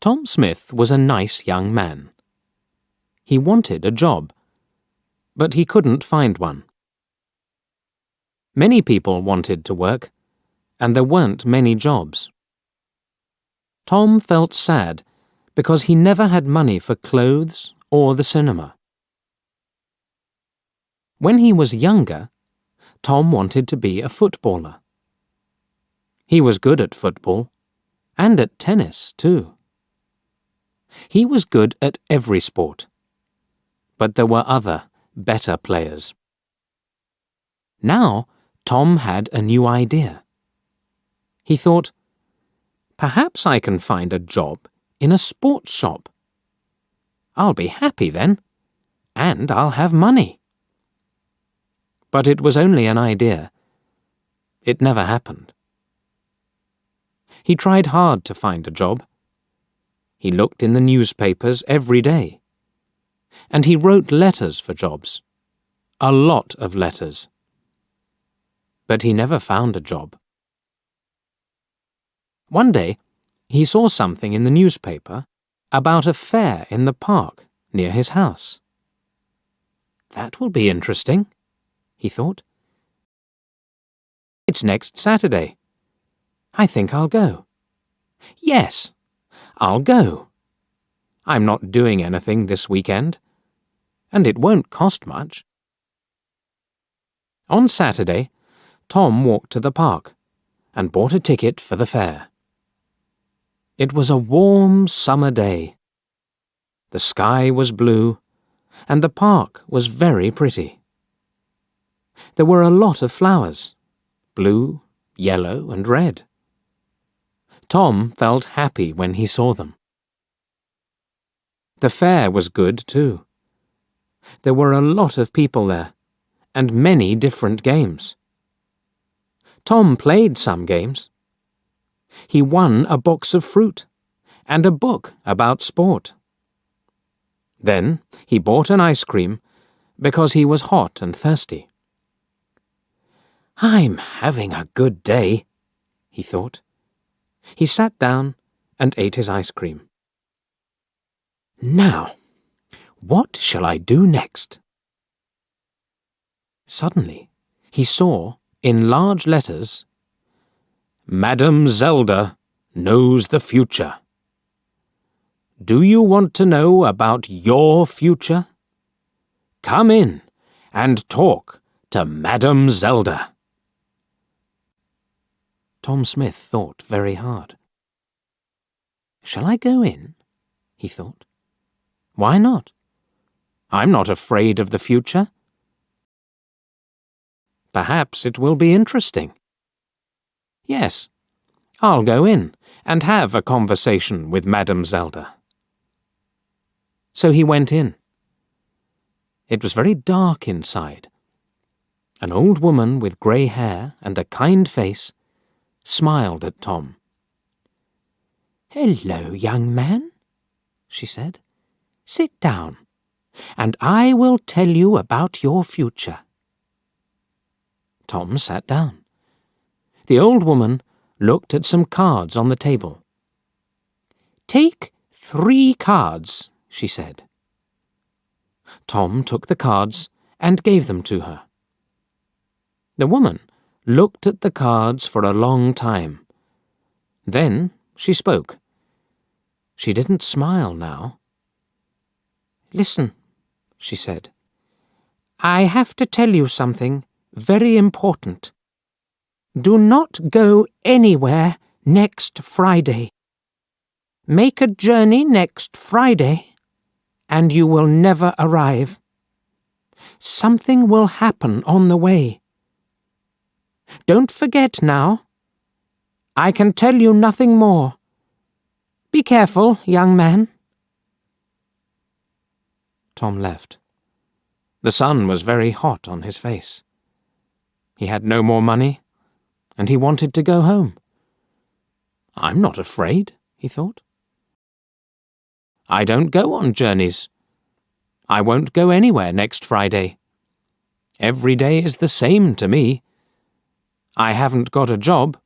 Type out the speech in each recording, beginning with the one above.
Tom Smith was a nice young man. He wanted a job, but he couldn't find one. Many people wanted to work, and there weren't many jobs. Tom felt sad because he never had money for clothes or the cinema. When he was younger, Tom wanted to be a footballer. He was good at football, and at tennis, too. He was good at every sport, but there were other, better players. Now, Tom had a new idea. He thought, perhaps I can find a job in a sports shop. I'll be happy then, and I'll have money. But it was only an idea. It never happened. He tried hard to find a job. He looked in the newspapers every day. And he wrote letters for jobs. A lot of letters. But he never found a job. One day, he saw something in the newspaper about a fair in the park near his house. That will be interesting, he thought. It's next Saturday. I think I'll go. Yes, I'll go. I'm not doing anything this weekend, and it won't cost much. On Saturday, Tom walked to the park and bought a ticket for the fair. It was a warm summer day. The sky was blue, and the park was very pretty. There were a lot of flowers, blue, yellow, and red. Tom felt happy when he saw them. The fair was good, too. There were a lot of people there, and many different games. Tom played some games. He won a box of fruit and a book about sport. Then he bought an ice cream because he was hot and thirsty. I'm having a good day, he thought. He sat down and ate his ice cream. Now, what shall I do next? Suddenly, he saw, in large letters, Madam Zelda knows the future. Do you want to know about your future? Come in and talk to Madam Zelda. Tom Smith thought very hard. Shall I go in? He thought. Why not? I'm not afraid of the future. Perhaps it will be interesting. Yes, I'll go in and have a conversation with Madam Zelda. So he went in. It was very dark inside. An old woman with grey hair and a kind face smiled at Tom. Hello, young man, she said. Sit down, and I will tell you about your future. Tom sat down. The old woman looked at some cards on the table. Take 3 cards, she said. Tom took the cards and gave them to her. The woman looked at the cards for a long time. Then she spoke. She didn't smile now. Listen, she said. I have to tell you something very important. Do not go anywhere next Friday. Make a journey next Friday, and you will never arrive. Something will happen on the way. Don't forget now. I can tell you nothing more. Be careful, young man. Tom left. The sun was very hot on his face. He had no more money, and he wanted to go home. I'm not afraid, he thought. I don't go on journeys. I won't go anywhere next Friday. Every day is the same to me. I haven't got a job,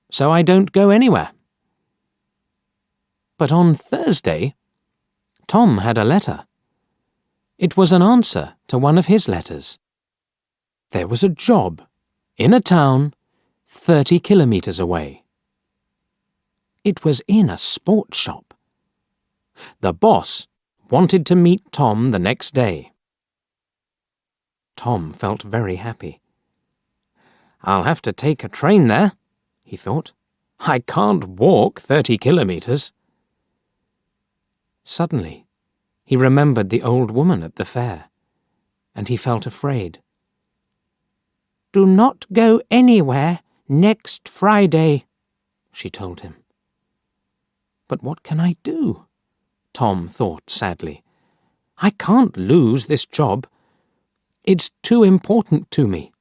so I don't go anywhere. But on Thursday, Tom had a letter. It was an answer to one of his letters. There was a job in a town 30 kilometres away. It was in a sports shop. The boss wanted to meet Tom the next day. Tom felt very happy. I'll have to take a train there, he thought. I can't walk 30 kilometres. Suddenly, he remembered the old woman at the fair, and he felt afraid. "Do not go anywhere next Friday," she told him. "But what can I do?" Tom thought sadly. "I can't lose this job. It's too important to me.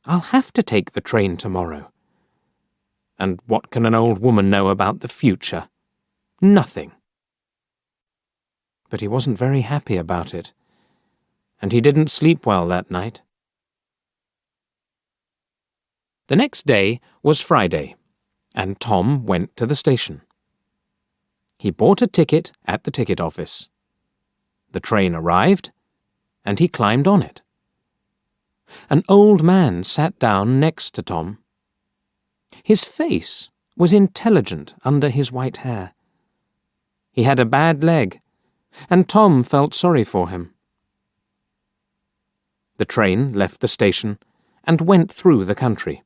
I'll have to take the train tomorrow. And what can an old woman know about the future? Nothing." But he wasn't very happy about it, and he didn't sleep well that night. The next day was Friday, and Tom went to the station. He bought a ticket at the ticket office. The train arrived, and he climbed on it. An old man sat down next to Tom. His face was intelligent under his white hair. He had a bad leg, and Tom felt sorry for him. The train left the station and went through the country.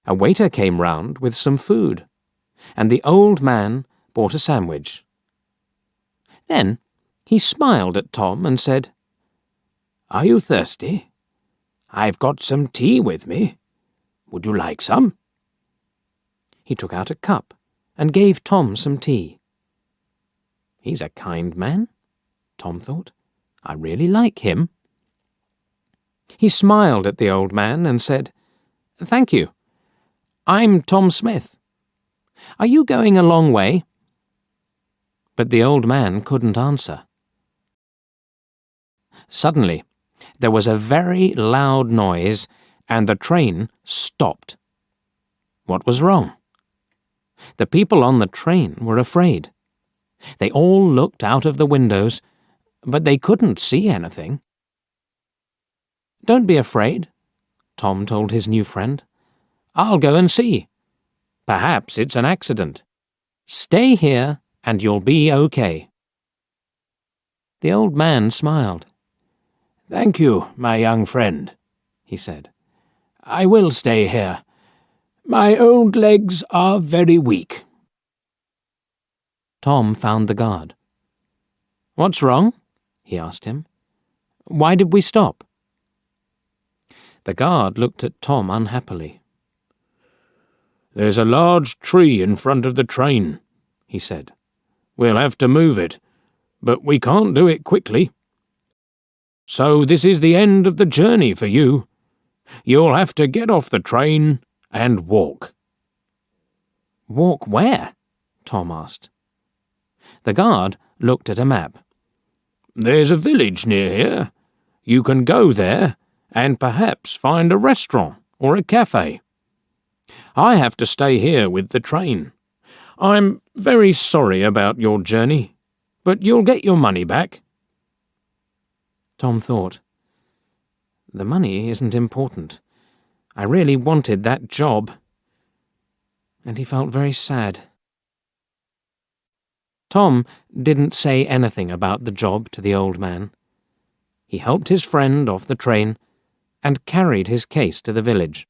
A waiter came round with some food, and the old man bought a sandwich. Then he smiled at Tom and said, "Are you thirsty? I've got some tea with me. Would you like some?" He took out a cup and gave Tom some tea. "He's a kind man," Tom thought. "I really like him." He smiled at the old man and said, "Thank you. I'm Tom Smith. Are you going a long way?" But the old man couldn't answer. Suddenly, there was a very loud noise, and the train stopped. What was wrong? The people on the train were afraid. They all looked out of the windows, but they couldn't see anything. "Don't be afraid," Tom told his new friend. "I'll go and see. Perhaps it's an accident. Stay here and you'll be okay." The old man smiled. "Thank you, my young friend," he said. "I will stay here. My old legs are very weak." Tom found the guard. "What's wrong?" he asked him. "Why did we stop?" The guard looked at Tom unhappily. "There's a large tree in front of the train," he said. "We'll have to move it, but we can't do it quickly. So this is the end of the journey for you. You'll have to get off the train and walk." "Walk where?" Tom asked. The guard looked at a map. "There's a village near here. You can go there and perhaps find a restaurant or a cafe. I have to stay here with the train. I'm very sorry about your journey, but you'll get your money back." Tom thought, "The money isn't important. I really wanted that job." And he felt very sad. Tom didn't say anything about the job to the old man. He helped his friend off the train and carried his case to the village.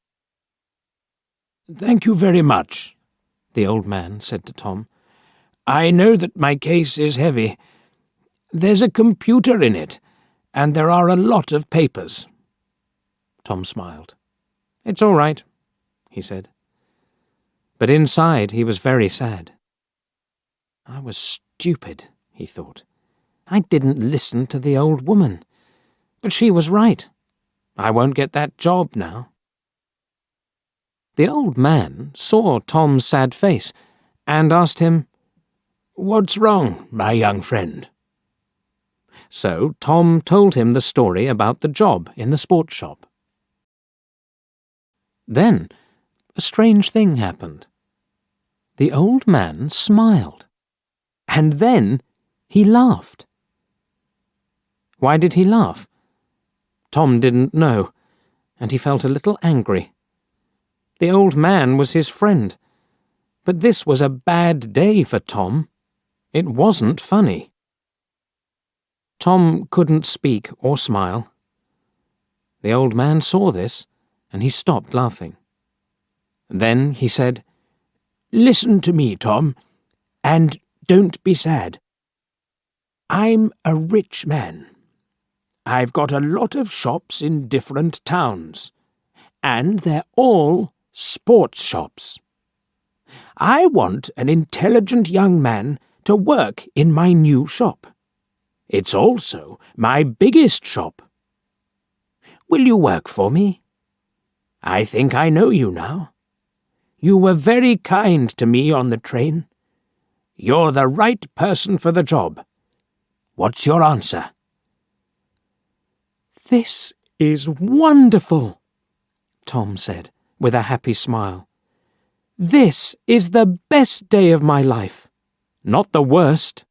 "Thank you very much," the old man said to Tom. "I know that my case is heavy. There's a computer in it, and there are a lot of papers." Tom smiled. "It's all right," he said. But inside he was very sad. "I was stupid," he thought. "I didn't listen to the old woman. But she was right. I won't get that job now." The old man saw Tom's sad face and asked him, "What's wrong, my young friend?" So Tom told him the story about the job in the sports shop. Then a strange thing happened. The old man smiled, and then he laughed. Why did he laugh? Tom didn't know, and he felt a little angry. The old man was his friend, but this was a bad day for Tom. It wasn't funny. Tom couldn't speak or smile. The old man saw this, and he stopped laughing. Then he said, "Listen to me, Tom, and don't be sad. I'm a rich man. I've got a lot of shops in different towns, and they're all sports shops. I want an intelligent young man to work in my new shop. It's also my biggest shop. Will you work for me? I think I know you now. You were very kind to me on the train. You're the right person for the job. What's your answer?" "This is wonderful," Tom said, with a happy smile. "This is the best day of my life. Not the worst."